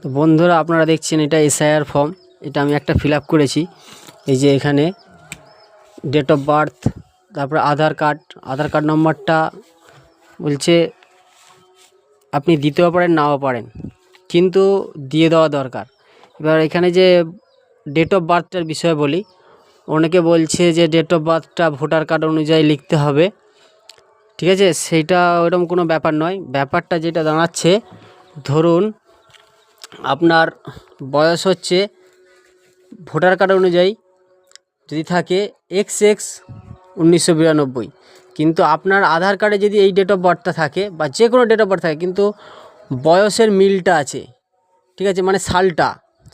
তো বন্ধুরা আপনারা দেখছেন এটা এসআইআর ফর্ম। এটা আমি একটা ফিল আপ করেছি। এই যে এখানে ডেট অফ বার্থ, তারপরে আধার কার্ড নম্বরটা বলছে আপনি দিতেও পারেন নাও পারেন, কিন্তু দিয়ে দেওয়া দরকার। এবার এখানে যে ডেট অফ বার্থটার বিষয়ে বলি, অনেকে বলছে যে ডেট অফ বার্থটা ভোটার কার্ড অনুযায়ী লিখতে হবে। ঠিক আছে, সেইটা ওরকম কোনো ব্যাপার নয়। ব্যাপারটা যেটা দাঁড়াচ্ছে, ধরুন আপনার বয়স হচ্ছে ভোটার কার্ড অনুযায়ী যদি থাকে XX 1992, কিন্তু আপনার আধার কার্ডে যদি এই ডেট অফ বার্থটা থাকে বা যে কোনো ডেট অফ বার্থ থাকে, কিন্তু বয়সের মিলটা আছে, ঠিক আছে, মানে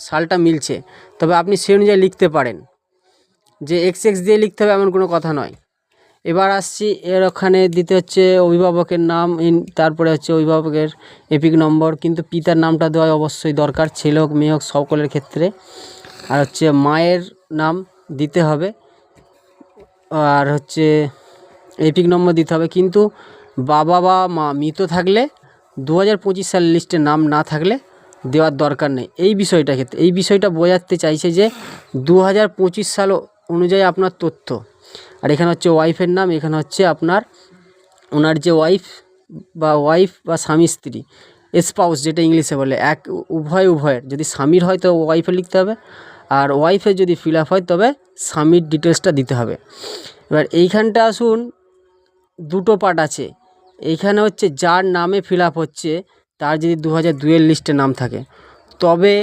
সালটা মিলছে, তবে আপনি সেই অনুযায়ী লিখতে পারেন। যে XX দিয়ে লিখতে হবে এমন কোনো কথা নয়। এবার আসছি, এর ওখানে দিতে হচ্ছে অভিভাবকের নাম, তারপরে হচ্ছে অভিভাবকের এপিক নম্বর, কিন্তু পিতার নামটা দেওয়া অবশ্যই দরকার, ছেলে হোক মেয়ে হোক সকলের ক্ষেত্রে। আর হচ্ছে মায়ের নাম দিতে হবে, আর হচ্ছে এপিক নম্বর দিতে হবে। কিন্তু বাবা বা মা মৃত থাকলে 2025 সালের লিস্টে নাম না থাকলে দেওয়ার দরকার নেই। এই বিষয়টা বোঝাতে চাইছে যে 2025 সাল অনুযায়ী আপনার তথ্য। আর এখানে হচ্ছে ওয়াইফের নাম, এখানে হচ্ছে আপনার ওনার যে ওয়াইফ বা স্বামী স্ত্রী, স্পাউস যেটা ইংলিশে বলে, উভয়ের। যদি স্বামীর হয় তো ওয়াইফের লিখতে হবে, আর ওয়াইফের যদি ফিল আপ হয় তবে স্বামীর ডিটেলসটা দিতে হবে। এবার এইখানটা আসুন, দুটো পার্ট আছে। এইখানে হচ্ছে যার নামে ফিল আপ হচ্ছে তার যদি 2002-এর লিস্টে নাম থাকে তবে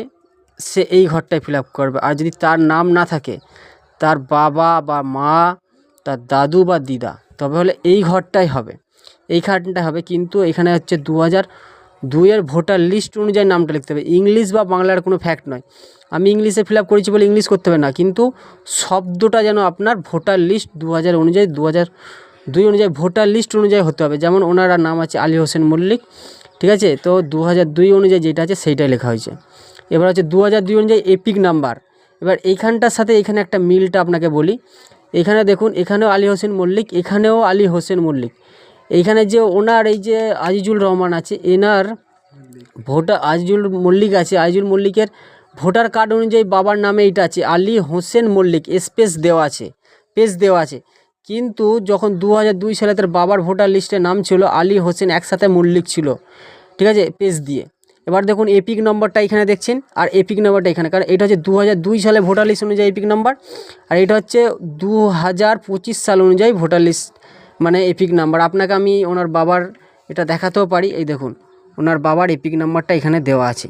সে এই ঘরটায় ফিল আপ করবে। আর যদি তার নাম না থাকে, তার বাবা বা মা, তার দাদু বা দিদা, তবে হলে এই ঘরটাই হবে, এইখানটাই হবে। কিন্তু এখানে হচ্ছে 2002-এর ভোটার লিস্ট অনুযায়ী নামটা লিখতে হবে। ইংলিশ বা বাংলার কোনো ফ্যাক্ট নয়। আমি ইংলিশে ফিল আপ করেছি বলে ইংলিশ করতে হবে না, কিন্তু শব্দটা যেন আপনার ভোটার লিস্ট 2002 অনুযায়ী ভোটার লিস্ট অনুযায়ী হতে হবে। যেমন ওনার নাম আছে আলী হোসেন মল্লিক, ঠিক আছে, তো 2002 অনুযায়ী যেটা আছে সেইটাই লেখা হয়েছে। এবার হচ্ছে 2002 অনুযায়ী এপিক নাম্বার। এবার এইখানটার সাথে এখানে একটা মিলটা আপনাকে বলি। এখানে দেখুন, এখানেও আলী হোসেন মল্লিক, এখানেও আলী হোসেন মল্লিক। এইখানে যে ওনার এই যে আজিজুল রহমান আছে, এনার আজিজুল মল্লিকের ভোটার কার্ড অনুযায়ী বাবার নামে এইটা আছে আলী হোসেন মল্লিক, স্পেস দেওয়া আছে। কিন্তু যখন 2002 সালে তার বাবার ভোটার লিস্টে নাম ছিল আলী হোসেন একসাথে মল্লিক ছিল, ঠিক আছে, পেজ দিয়ে। এবার দেখুন এপিক নম্বরটা এখানে দেখছেন, আর এপিক নম্বরটা এখানে, কারণ এটা হচ্ছে 2002 সালে ভোটার লিস্ট অনুযায়ী এপিক নম্বর, আর এটা হচ্ছে 2025 সাল অনুযায়ী ভোটার লিস্ট মানে এপিক নাম্বার। আপনাকে আমি ওনার বাবার এটা দেখাতেও পারি। এই দেখুন, ওনার বাবার এপিক নাম্বারটা এখানে দেওয়া আছে।